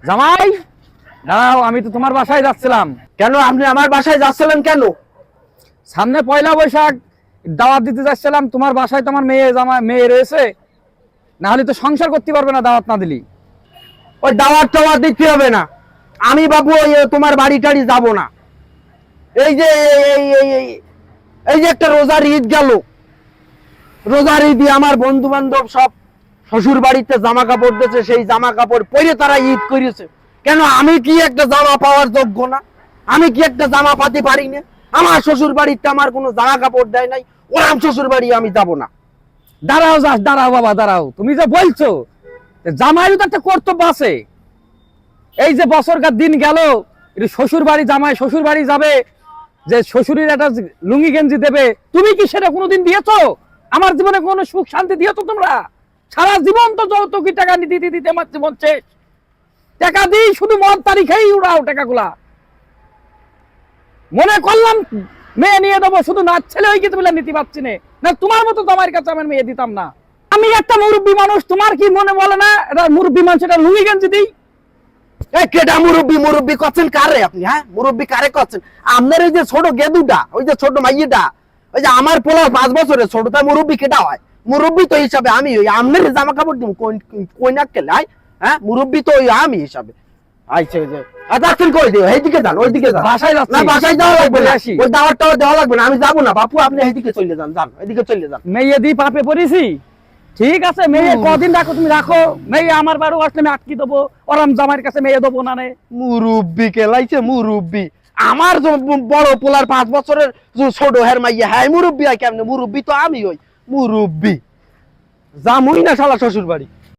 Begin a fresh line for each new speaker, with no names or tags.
জামাই দাঁড়াও, আমি তো তোমার বাসায় যাচ্ছিলাম।
কেন আপনি আমার বাসায় যাচ্ছিলেন কেন?
সামনে পয়লা বৈশাখ, দাওয়াত দিতে যাচ্ছিলাম। তোমার বাসায় তোমার মেয়ে রয়েছে, না হলে তো সংসার করতে পারবে না দাওয়াত না দিলি।
ওই দাওয়াত টাওয়াত দিতে হবে না। আমি বাবু ওই তোমার বাড়ি টাড়ি যাবো না। এই যে এই এই এই- এই যে একটা রোজার ঈদ গেল, রোজার ঈদে আমার বন্ধু বান্ধব সব শ্বশুর বাড়িতে জামা কাপড় দিয়েছে, সেই জামা কাপড় পরে তারা ঈদ করেছে। কেন আমি কি একটা জামা পাওয়ার যোগ্য না? আমি কি একটা জামা পাতে পারি না? আমার শ্বশুর বাড়িতে আমার কোনো জামা কাপড় দেয় নাই, ওরম শ্বশুর বাড়ি আমি যাব না।
দাঁড়াও দাঁড়াও বাবা দাঁড়াও, তুমি যে বলছো জামাইরও তো একটা কর্তব্য আছে। এই যে বছরকার দিন গেল, একটু শ্বশুর বাড়ি, জামাই শ্বশুর বাড়ি যাবে, যে শ্বশুরের একটা লুঙ্গি গেঞ্জি দেবে, তুমি কি সেটা কোনোদিন দিয়েছো? আমার জীবনে কোনো সুখ শান্তি দিয়েছো তোমরা? সারা জীবন তো যৌতুকি টাকা দিতে দিতে আমার জীবন শেষ। টাকা দিই শুধু মদ তারিখেই উড়াও টাকাগুলা। মনে করলাম মেয়ে নিয়ে দেবো, শুধু নাচ ছেলে হয়ে গেছে বলে নিতে পারছি না। তোমার মতো তোমার কাছে আমার মেয়ে দিতাম না। আমি একটা মুরব্বী মানুষ, তোমার কি মনে বলে না এটা মুরব্বী মানুষ, এটা লুঙ্গি গেঞ্জি দিই?
কেডা মুরব্বি মুরব্বি করছেন কারে আপনি? হ্যাঁ, মুরব্বি কারে করছেন? আপনার ওই যে ছোট গেদুটা, ওই যে ছোট মাইয়েটা, ওই যে আমার পোলা 5 বছরের ছোট, তার মুরব্বি কেডা হয়? মুরব্বি তো হিসাবে আমি ওই আপনার জামা কাপড় দিব কই না কেলে? হ্যাঁ, মুরব্বি তো ওই আমি হিসাবে। আইছে যে আচ্ছা কই দিও, এইদিকে যান, ওইদিকে যান।
বাসায় যাচ্ছি।
না বাসায় যাওয়া লাগবে না,
আসি।
ওই দাওয়াতটা দেওয়া লাগবে না, আমি যাবো না বাপু, আপনি এইদিকে চলে যান, যান এইদিকে চলে যান।
মেয়ে দি পাপে পড়েছি, ঠিক আছে। মেয়ে কদিন রাখো, তুমি রাখো। মেয়ে আমার বাড়ি আসলে আমি আটকে দেবো, ওরম জামাইয়ের কাছে মেয়ে দেবো না।
মুরব্বি কেলাইছে মুরব্বি। আমার বড় পোলার 5 বছরের ছোট হের মাইয়া, হ্যাঁ মুরব্বি হয় কেমনে? মুরব্বি তো আমি হই মুরব্বি। যামুই না শালা শ্বশুর বাড়ি।